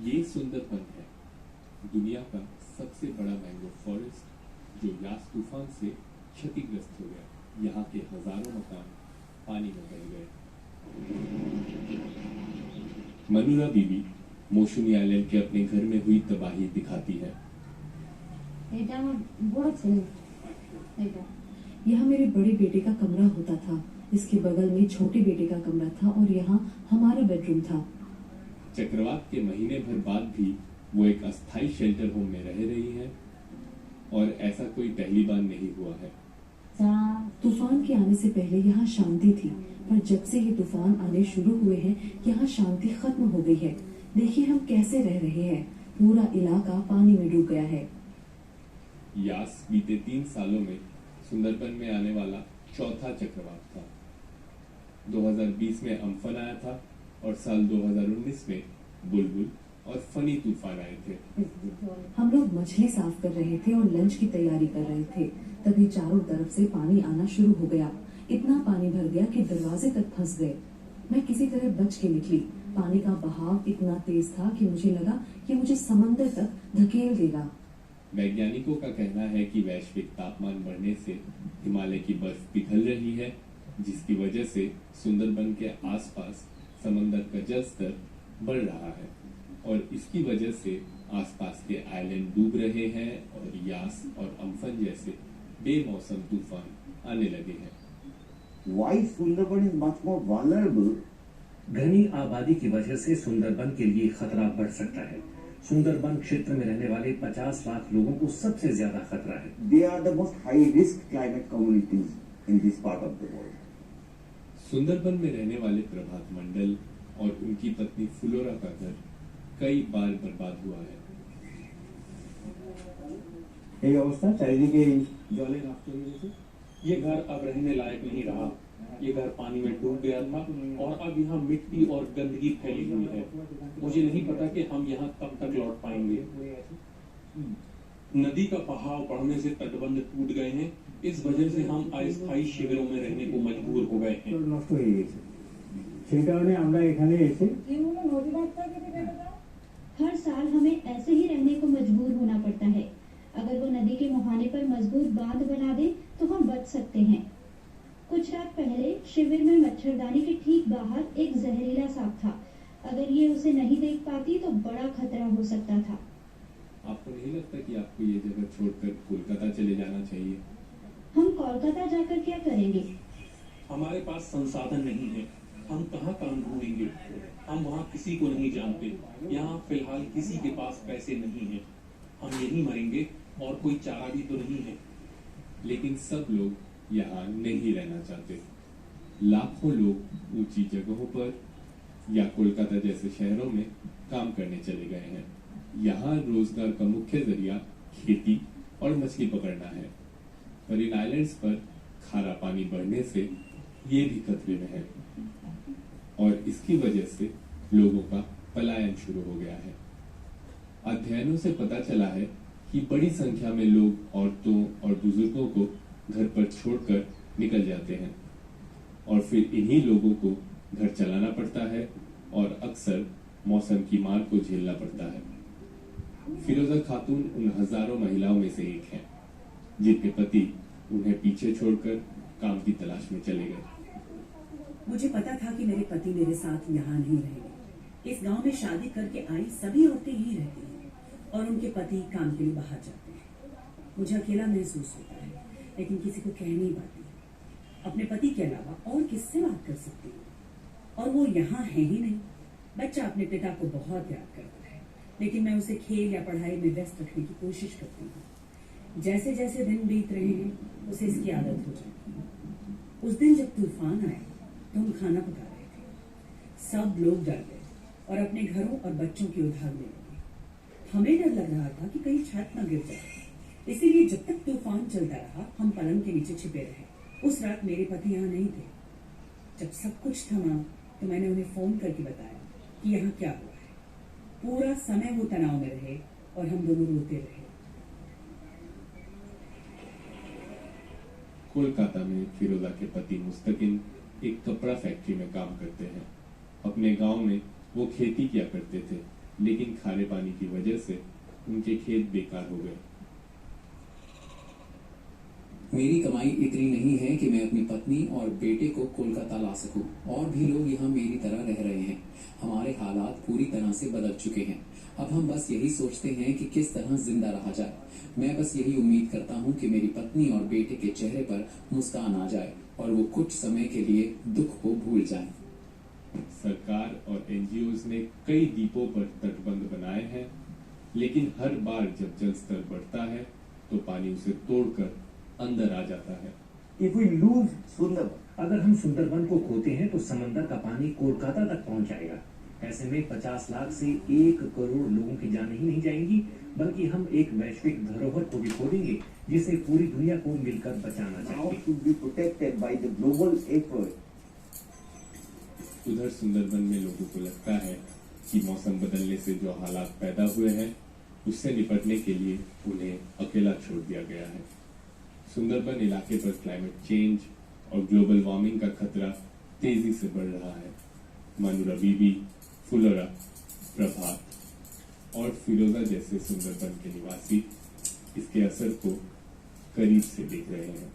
ये सुंदरबन है, दुनिया का सबसे बड़ा मैंग्रोव फॉरेस्ट जो यास तूफान से क्षतिग्रस्त हो गया। यहाँ के हजारों मकान पानी में बह गए। मनुरा बीबी मौसुमी आइलैंड के अपने घर में हुई तबाही दिखाती है। यहाँ मेरे बड़े बेटे का कमरा होता था, इसके बगल में छोटे बेटे का कमरा था और यहाँ हमारा बेडरूम था। चक्रवात के महीने भर बाद भी वो एक अस्थायी शेल्टर होम में रह रही है और ऐसा कोई पहली बार नहीं हुआ है। तूफान के आने से पहले यहाँ शांति थी, पर जब से ये तूफान आने शुरू हुए हैं यहाँ शांति खत्म हो गई है। देखिए हम कैसे रह रहे हैं, पूरा इलाका पानी में डूब गया है। यास बीते 3 सालों में सुंदरबन में आने वाला चौथा चक्रवात था। 2020 में अम्फन आया था और साल 2019 में बुलबुल और फनी तूफान आए थे। हम लोग मछली साफ कर रहे थे और लंच की तैयारी कर रहे थे, तभी चारों तरफ से पानी आना शुरू हो गया। इतना पानी भर गया कि दरवाजे तक फंस गए। मैं किसी तरह बच के निकली। पानी का बहाव इतना तेज था कि मुझे लगा कि मुझे समंदर तक धकेल देगा। वैज्ञानिकों का कहना है कि वैश्विक तापमान बढ़ने से हिमालय की बर्फ पिघल रही है, जिसकी वजह से सुंदरबन के आसपास समंदर का जल स्तर बढ़ रहा है और इसकी वजह से आसपास के आइलैंड डूब रहे हैं और यास और अम्फन जैसे बेमौसम तूफान आने लगे हैं। Why Sundarban is much more vulnerable? घनी आबादी की वजह से सुंदरबन के लिए खतरा बढ़ सकता है। सुंदरबन क्षेत्र में रहने वाले 50 लाख लोगों को सबसे ज्यादा खतरा है। They are the most high risk climate communities in this part of the world. Sundarban में रहने वाले प्रभात मंडल और उनकी पत्नी फ्लोरा का घर कई बार बर्बाद हुआ है। এই অবস্থা চারিদিকে জলে রাস্তা হয়েছে। ये घर अब रहने लायक नहीं रहा। ये घर पानी में डूब गया था और अब यहाँ मिट्टी और गंदगी फैली हुई है। मुझे नहीं पता कि हम यहाँ कब तक लौट पाएंगे। नदी का बहाव बढ़ने से तटबंध टूट गए हैं। इस वजह से हम अस्थायी शिविरों में रहने को मजबूर हो गए हैं। নষ্ট হয়ে গেছে, সেই কারণে আমরা এখানে এসে हर साल हमें ऐसे ही रहने को मजबूर होना पड़ता है। अगर वो नदी के मुहाने पर मजबूत बांध बना दे तो हम बच सकते हैं। कुछ रात पहले शिविर में मच्छरदानी के ठीक बाहर एक जहरीला सांप था। अगर ये उसे नहीं देख पाती तो बड़ा खतरा हो सकता था। आपको नहीं लगता कि आपको ये जगह छोड़कर कोलकाता चले जाना चाहिए? हम कोलकाता जाकर क्या करेंगे? हमारे पास संसाधन नहीं है। हम कहाँ काम ढूंढेंगे? हम वहाँ किसी को नहीं जानते। यहाँ फिलहाल किसी के पास पैसे नहीं है। हम यहीं मरेंगे और कोई चारा भी तो नहीं है। लेकिन सब लोग यहाँ नहीं रहना चाहते। लाखों लोग ऊंची जगहों पर या कोलकाता जैसे शहरों में काम करने चले गए हैं। यहाँ रोजगार का मुख्य जरिया खेती और मछली पकड़ना है, पर इन आइलैंड्स पर खारा पानी बढ़ने से ये भी खतरे में है और इसकी वजह से लोगों का पलायन शुरू हो गया है। अध्ययनों से पता चला है कि बड़ी संख्या में लोग औरतों और बुजुर्गों को घर पर छोड़कर निकल जाते हैं और फिर इन्हीं लोगों को घर चलाना पड़ता है और अक्सर मौसम की मार को झेलना पड़ता है। फिरोजा खातून उन हजारों महिलाओं में से एक है जिनके पति उन्हें पीछे छोड़कर काम की तलाश में चले गए। मुझे पता था कि मेरे पति मेरे साथ यहाँ नहीं रहेंगे। इस गांव में शादी करके आई सभी औरतें ही रहती हैं और उनके पति काम के लिए बाहर जाते हैं। मुझे अकेला महसूस होता है, लेकिन किसी को कह नहीं पाती। अपने पति के अलावा और किससे बात कर सकती हूँ? और वो यहाँ है ही नहीं। बच्चा अपने पिता को बहुत याद करता है, लेकिन मैं उसे खेल या पढ़ाई में व्यस्त रखने की कोशिश करती हूँ। जैसे जैसे दिन बीत रहे हैं उसे इसकी आदत हो जाती है। उस दिन जब तूफान आया तो हम खाना पका रहे थे। सब लोग डर गए और अपने घरों और बच्चों की उधार ले लगे। हमें डर लग रहा था कि कहीं छत न गिर जाए, इसीलिए जब तक तूफान चलता रहा हम पलंग के नीचे छिपे रहे। उस रात मेरे पति यहाँ नहीं थे। जब सब कुछ थमा तो मैंने उन्हें फोन करके बताया कि यहाँ क्या हुआ है। पूरा समय वो तनाव में रहे और हम दोनों रोते रहे। कोलकाता में फिरोजा के पति मुस्तकिन एक कपड़ा फैक्ट्री में काम करते हैं। अपने गांव में वो खेती किया करते थे, लेकिन खारे पानी की वजह से उनके खेत बेकार हो गए। मेरी कमाई इतनी नहीं है कि मैं अपनी पत्नी और बेटे को कोलकाता ला सकूं। और भी लोग यहाँ मेरी तरह रह रहे हैं। हमारे हालात पूरी तरह से बदल चुके हैं। अब हम बस यही सोचते हैं कि किस तरह जिंदा रहा जाए। मैं बस यही उम्मीद करता हूँ कि मेरी पत्नी और बेटे के चेहरे पर मुस्कान आ जाए और वो कुछ समय के लिए दुख को भूल जाएं। सरकार और एनजीओज ने कई द्वीपों पर तटबंध बनाए हैं, लेकिन हर बार जब जल स्तर बढ़ता है तो पानी उसे तोड़कर अंदर आ जाता है। If we lose Sundarban, अगर हम सुंदरबन को खोते हैं तो समंदर का पानी कोलकाता तक पहुंच जाएगा। ऐसे में 50 लाख से 1 करोड़ लोगों की जान ही नहीं जाएंगी, बल्कि हम एक वैश्विक धरोहर को भी खो देंगे जिसे पूरी दुनिया को मिलकर बचाना now चाहिए। should be protected by the global effort. उधर सुंदरबन में लोगों को लगता है कि मौसम बदलने से जो हालात पैदा हुए हैं उससे निपटने के लिए उन्हें अकेला छोड़ दिया गया है। सुंदरबन इलाके पर क्लाइमेट चेंज और ग्लोबल वार्मिंग का खतरा तेजी से बढ़ रहा है। मनु रबीबी, फुलोरा, प्रभात और फिरोजा जैसे सुंदरबन के निवासी इसके असर को करीब से देख रहे हैं।